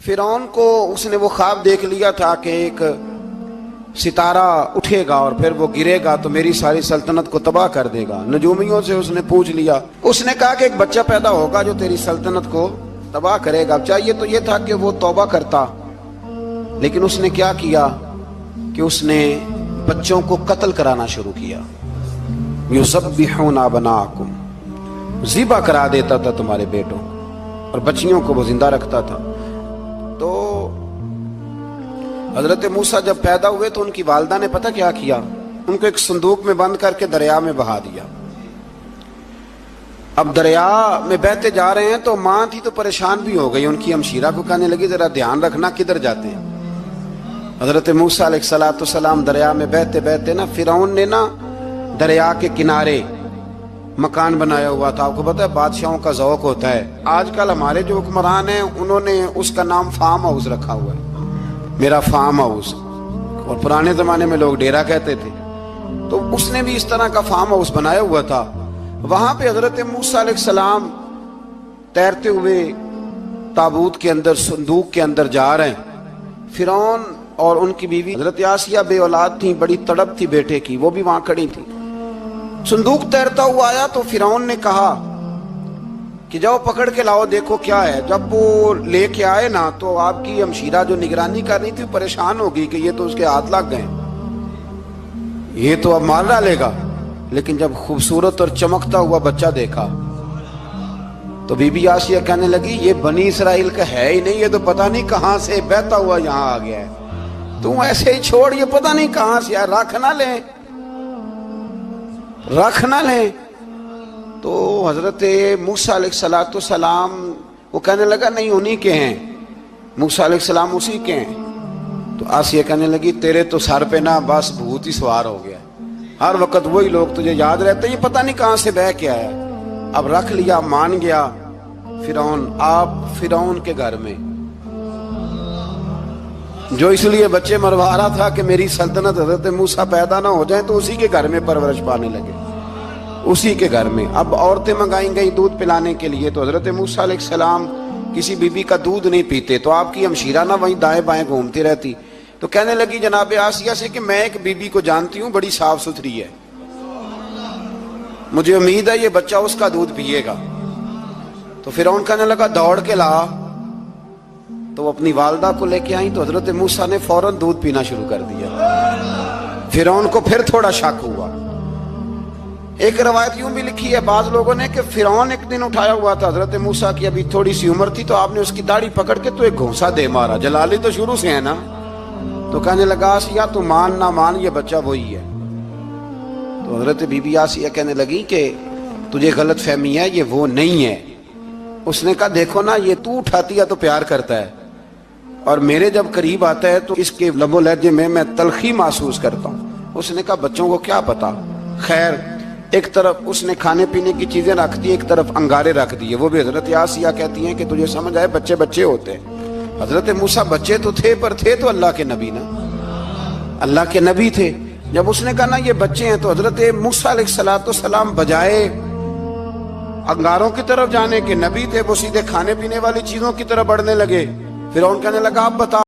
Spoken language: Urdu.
فرعون کو اس نے وہ خواب دیکھ لیا تھا کہ ایک ستارہ اٹھے گا اور پھر وہ گرے گا تو میری ساری سلطنت کو تباہ کر دے گا۔ نجومیوں سے اس نے پوچھ لیا، اس نے کہا کہ ایک بچہ پیدا ہوگا جو تیری سلطنت کو تباہ کرے گا۔ چاہیے تو یہ تھا کہ وہ توبہ کرتا، لیکن اس نے کیا کیا کہ اس نے بچوں کو قتل کرانا شروع کیا۔ یذبحون ابناءکم، ذبح کرا دیتا تھا تمہارے بیٹوں، اور بچیوں کو وہ زندہ رکھتا تھا۔ تو حضرت موسیٰ جب پیدا ہوئے تو ان کی والدہ نے پتہ کیا کیا، ان کو ایک صندوق میں بند کر کے دریا میں بہا دیا۔ اب دریا میں بہتے جا رہے ہیں تو ماں تھی تو پریشان بھی ہو گئی، ان کی ہمشیرہ کو کہنے لگی ذرا دھیان رکھنا کدھر جاتے ہیں۔ حضرت موسیٰ علیہ السلام دریا میں بہتے بہتے نا، فرعون نے نا دریا کے کنارے مکان بنایا ہوا تھا۔ آپ کو پتہ ہے بادشاہوں کا ذوق ہوتا ہے، آج کل ہمارے جو حکمران ہیں انہوں نے اس کا نام فارم ہاؤس رکھا ہوا ہے، میرا فارم ہاؤس، اور پرانے زمانے میں لوگ ڈیرا کہتے تھے۔ تو اس نے بھی اس طرح کا فارم ہاؤس بنایا ہوا تھا۔ وہاں پہ حضرت موسیٰ علیہ السلام تیرتے ہوئے تابوت کے اندر، صندوق کے اندر جا رہے ہیں۔ فرعون اور ان کی بیوی حضرت آسیہ بے اولاد تھیں، بڑی تڑپ تھی بیٹے کی، وہ بھی وہاں کھڑی تھی۔ صندوق تیرتا ہوا آیا تو فرعون نے کہا کہ جاؤ پکڑ کے لاؤ، دیکھو کیا ہے۔ جب وہ لے کے آئے نا تو آپ کی ہمشیرہ جو نگرانی کر رہی تھی پریشان ہو گئی کہ یہ تو اس کے ہاتھ لگ گئے، یہ تو اب مار ڈالے گا۔ لیکن جب خوبصورت اور چمکتا ہوا بچہ دیکھا تو بی بی آسیہ کہنے لگی یہ بنی اسرائیل کا ہے ہی نہیں، یہ تو پتہ نہیں کہاں سے بہتا ہوا یہاں آ گیا ہے، تو ایسے ہی چھوڑ، یہ پتہ نہیں کہاں سے ہے، رکھ نہ لیں، رکھ نہ لیں۔ تو حضرت موسیٰ علیہ السلام وہ کہنے لگا نہیں انہی کے ہیں، موسیٰ علیہ السلام اسی کے ہیں۔ تو آسیہ کہنے لگی تیرے تو سر پہ نا بس بھوت ہی سوار ہو گیا، ہر وقت وہی لوگ تجھے یاد رہتے، یہ پتہ نہیں کہاں سے بہ کے آیا۔ اب رکھ لیا، مان گیا فرعون۔ آپ فرعون کے گھر میں جو اس لیے بچے مروا رہا تھا کہ میری سلطنت حضرت موسیٰ پیدا نہ ہو جائیں، تو اسی کے گھر میں پرورش پانے لگے، اسی کے گھر میں۔ اب عورتیں منگائیں گئی دودھ پلانے کے لیے، تو حضرت موسیٰ علیہ السلام کسی بی بی کا دودھ نہیں پیتے، تو آپ کی ہمشیرہ نہ وہیں دائیں بائیں گھومتی رہتی۔ تو کہنے لگی جناب آسیہ سے کہ میں ایک بی بی کو جانتی ہوں، بڑی صاف ستھری ہے، مجھے امید ہے یہ بچہ اس کا دودھ پیے گا۔ تو فرعون کہنے لگا دوڑ کے لا، تو وہ اپنی والدہ کو لے کے آئیں تو حضرت موسیٰ نے فوراً دودھ پینا شروع کر دیا۔ فرعون کو پھر تھوڑا شک ہوا۔ ایک روایت یوں بھی لکھی ہے بعض لوگوں نے کہ فرعون ایک دن اٹھایا ہوا تھا حضرت موسیٰ کی، ابھی تھوڑی سی عمر تھی، تو آپ نے اس کی داڑھی پکڑ کے تو ایک گھونسا دے مارا، جلالی تو شروع سے ہے نا۔ تو کہنے لگا آسیہ تو مان نہ مان یہ بچہ وہی ہے۔ تو حضرت بی بی آسیہ کہنے لگی کہ تجھے غلط فہمی ہے، یہ وہ نہیں ہے۔ اس نے کہا دیکھو نا، یہ تو اٹھاتی ہے تو پیار کرتا ہے، اور میرے جب قریب آتا ہے تو اس کے لب و لہجے میں تلخی محسوس کرتا ہوں۔ اس نے کہا بچوں کو کیا پتا۔ خیر، ایک طرف اس نے کھانے پینے کی چیزیں رکھ دی، ایک طرف انگارے رکھ دیے۔ وہ بھی حضرت آسیہ کہتی ہیں کہ تجھے سمجھ آئے بچے بچے ہوتے ہیں۔ حضرت موسیٰ بچے تو تھے، پر تھے تو اللہ کے نبی نا، اللہ کے نبی تھے۔ جب اس نے کہا نا یہ بچے ہیں، تو حضرت موسیٰ علیہ السلام بجائے انگاروں کی طرف جانے کے، نبی تھے وہ سیدھے کھانے پینے والی چیزوں کی طرف بڑھنے لگے۔ فرعون کہنے لگا اب بتا